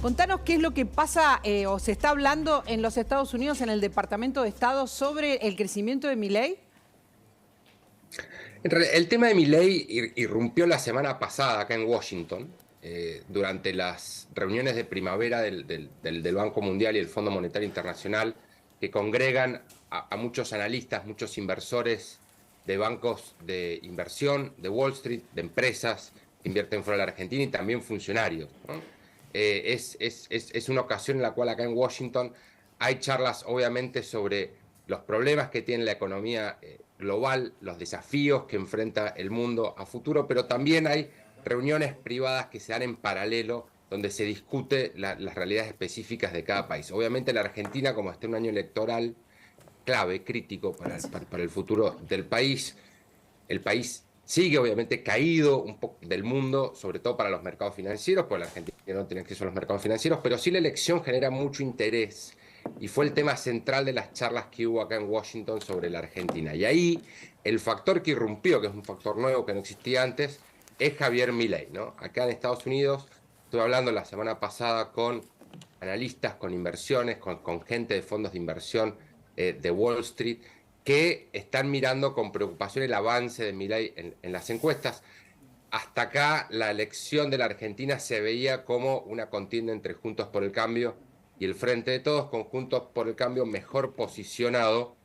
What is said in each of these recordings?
Contanos qué es lo que pasa o se está hablando en los Estados Unidos, en el Departamento de Estado, sobre el crecimiento de Milei. El tema de Milei irrumpió la semana pasada acá en Washington, durante las reuniones de primavera del Banco Mundial y el Fondo Monetario Internacional, que congregan a muchos analistas, muchos inversores de bancos de inversión, de Wall Street, de empresas que invierten fuera de la Argentina y también funcionarios, ¿no? Es una ocasión en la cual acá en Washington hay charlas, obviamente, sobre los problemas que tiene la economía global, los desafíos que enfrenta el mundo a futuro, pero también hay reuniones privadas que se dan en paralelo donde se discute las realidades específicas de cada país. Obviamente la Argentina, como está en un año electoral clave, crítico para el futuro del país, el país sigue obviamente caído un poco del mundo, sobre todo para los mercados financieros, porque la Argentina no tiene acceso a los mercados financieros, pero sí la elección genera mucho interés y fue el tema central de las charlas que hubo acá en Washington sobre la Argentina. Y ahí el factor que irrumpió, que es un factor nuevo que no existía antes, es Javier Milei, ¿no? Acá en Estados Unidos, estuve hablando la semana pasada con analistas, con inversiones, con gente de fondos de inversión de Wall Street, que están mirando con preocupación el avance de Milei en las encuestas. Hasta acá la elección de la Argentina se veía como una contienda entre Juntos por el Cambio y el Frente de Todos, con Juntos por el Cambio mejor posicionado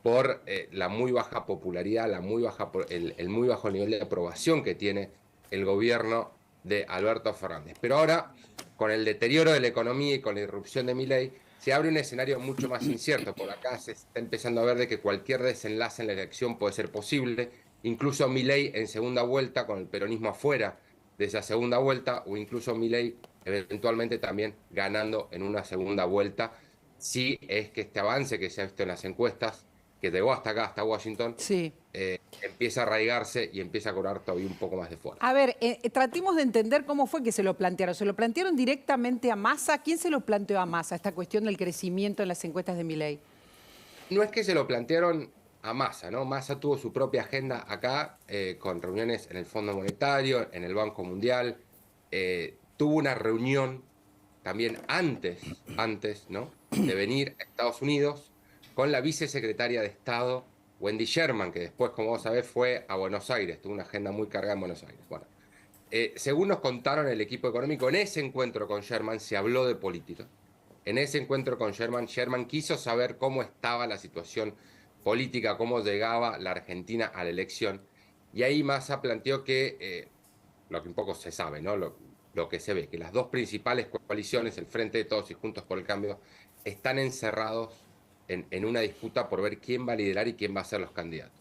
por la muy baja popularidad, el muy bajo nivel de aprobación que tiene el gobierno de Alberto Fernández. Pero ahora, con el deterioro de la economía y con la irrupción de Milei, se abre un escenario mucho más incierto. Por acá se está empezando a ver de que cualquier desenlace en la elección puede ser posible, incluso Milei en segunda vuelta, con el peronismo afuera de esa segunda vuelta, o incluso Milei eventualmente también ganando en una segunda vuelta, si es que este avance que se ha visto en las encuestas, que llegó hasta acá, hasta Washington, Sí. empieza a arraigarse y empieza a cobrar todavía un poco más de fuerza. A ver, tratemos de entender cómo fue que se lo plantearon. ¿Se lo plantearon directamente a Massa? ¿Quién se lo planteó a Massa, esta cuestión del crecimiento en las encuestas de Milei? No es que se lo plantearon a Massa, ¿no? Massa tuvo su propia agenda acá, con reuniones en el Fondo Monetario, en el Banco Mundial. Tuvo una reunión también antes, ¿no?, de venir a Estados Unidos con la vicesecretaria de Estado, Wendy Sherman, que después, como vos sabés, fue a Buenos Aires, tuvo una agenda muy cargada en Buenos Aires. Bueno, según nos contaron el equipo económico, en ese encuentro con Sherman se habló de política. En ese encuentro con Sherman, Sherman quiso saber cómo estaba la situación política, cómo llegaba la Argentina a la elección. Y ahí Massa planteó que, lo que un poco se sabe, ¿no?, lo que se ve, que las dos principales coaliciones, el Frente de Todos y Juntos por el Cambio, están encerrados en una disputa por ver quién va a liderar y quién va a ser los candidatos.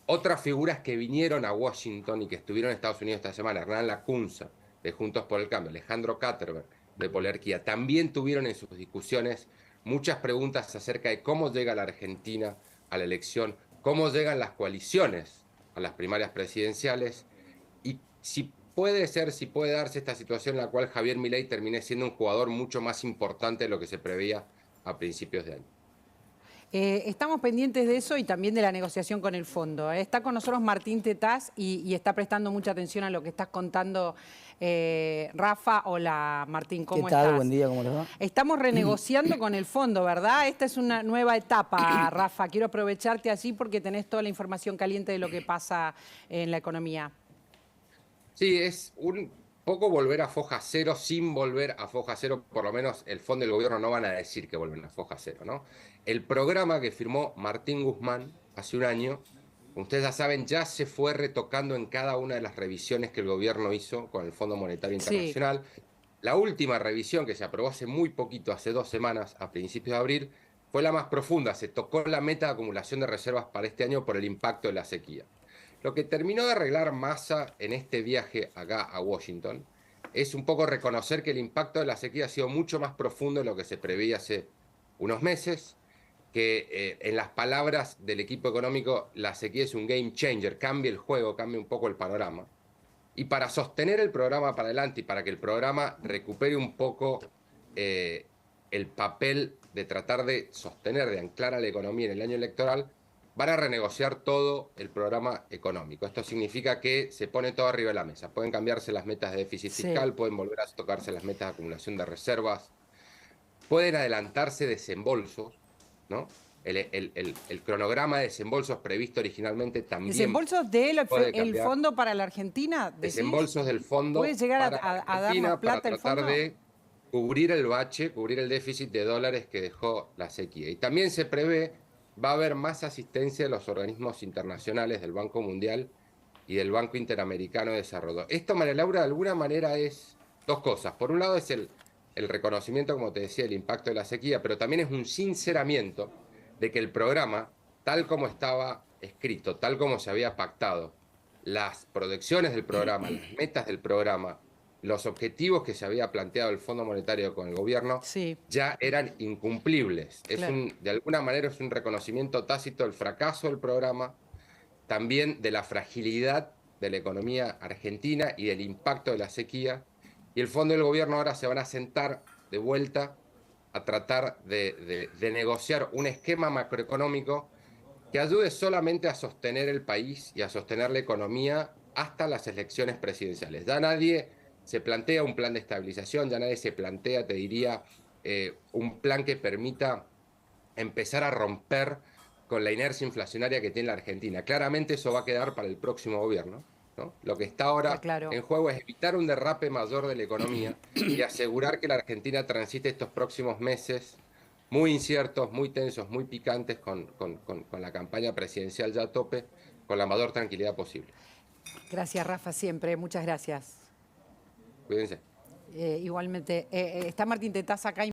Otras figuras que vinieron a Washington y que estuvieron en Estados Unidos esta semana, Hernán Lacunza, de Juntos por el Cambio, Alejandro Katterberg, de Polerquía, también tuvieron en sus discusiones muchas preguntas acerca de cómo llega la Argentina a la elección, cómo llegan las coaliciones a las primarias presidenciales y si puede ser, si puede darse esta situación en la cual Javier Milei termine siendo un jugador mucho más importante de lo que se preveía a principios de año. Estamos pendientes de eso y también de la negociación con el fondo. Está con nosotros Martín Tetaz y está prestando mucha atención a lo que estás contando, Rafa. Hola, Martín, ¿cómo ¿Qué tal? estás? Buen día, ¿cómo les va? Estamos renegociando con el fondo, ¿verdad? Esta es una nueva etapa, Rafa. Quiero aprovecharte así porque tenés toda la información caliente de lo que pasa en la economía. Sí, es un poco volver a foja cero sin volver a foja cero, por lo menos el fondo y el gobierno no van a decir que vuelven a foja cero, ¿no? El programa que firmó Martín Guzmán hace un año, como ustedes ya saben, ya se fue retocando en cada una de las revisiones que el gobierno hizo con el Fondo Monetario Sí. Internacional. La última revisión que se aprobó hace muy poquito, hace 2 semanas, a principios de abril, fue la más profunda. Se tocó la meta de acumulación de reservas para este año por el impacto de la sequía. Lo que terminó de arreglar Massa en este viaje acá a Washington es un poco reconocer que el impacto de la sequía ha sido mucho más profundo de lo que se preveía hace unos meses, que en las palabras del equipo económico, la sequía es un game changer, cambia el juego, cambia un poco el panorama. Y para sostener el programa para adelante y para que el programa recupere un poco el papel de tratar de sostener, de anclar a la economía en el año electoral, van a renegociar todo el programa económico. Esto significa que se pone todo arriba de la mesa. Pueden cambiarse las metas de déficit fiscal, pueden volver a tocarse las metas de acumulación de reservas, pueden adelantarse desembolsos, ¿no? El cronograma de desembolsos previsto originalmente también. ¿Desembolsos del fondo para la Argentina? ¿Decís? Desembolsos del fondo ¿Puede llegar a darnos plata para el fondo? tratar de cubrir el bache, cubrir el déficit de dólares que dejó la sequía. Y también se prevé, va a haber más asistencia de los organismos internacionales, del Banco Mundial y del Banco Interamericano de Desarrollo. Esto, María Laura, de alguna manera es dos cosas. Por un lado es el reconocimiento, como te decía, del impacto de la sequía, pero también es un sinceramiento de que el programa, tal como estaba escrito, tal como se había pactado, las proyecciones del programa, las metas del programa, los objetivos que se había planteado el Fondo Monetario con el gobierno, ya eran incumplibles. Claro. De alguna manera es un reconocimiento tácito del fracaso del programa, también de la fragilidad de la economía argentina y del impacto de la sequía. Y el Fondo y el gobierno ahora se van a sentar de vuelta a tratar de negociar un esquema macroeconómico que ayude solamente a sostener el país y a sostener la economía hasta las elecciones presidenciales. Ya nadie se plantea un plan de estabilización, ya nadie se plantea, te diría, un plan que permita empezar a romper con la inercia inflacionaria que tiene la Argentina. Claramente eso va a quedar para el próximo gobierno, ¿no? Lo que está ahora en juego es evitar un derrape mayor de la economía y asegurar que la Argentina transite estos próximos meses muy inciertos, muy tensos, muy picantes con la campaña presidencial ya a tope, con la mayor tranquilidad posible. Gracias, Rafa, siempre. Muchas gracias. Cuídense. Igualmente. Está Martín Tetaz acá.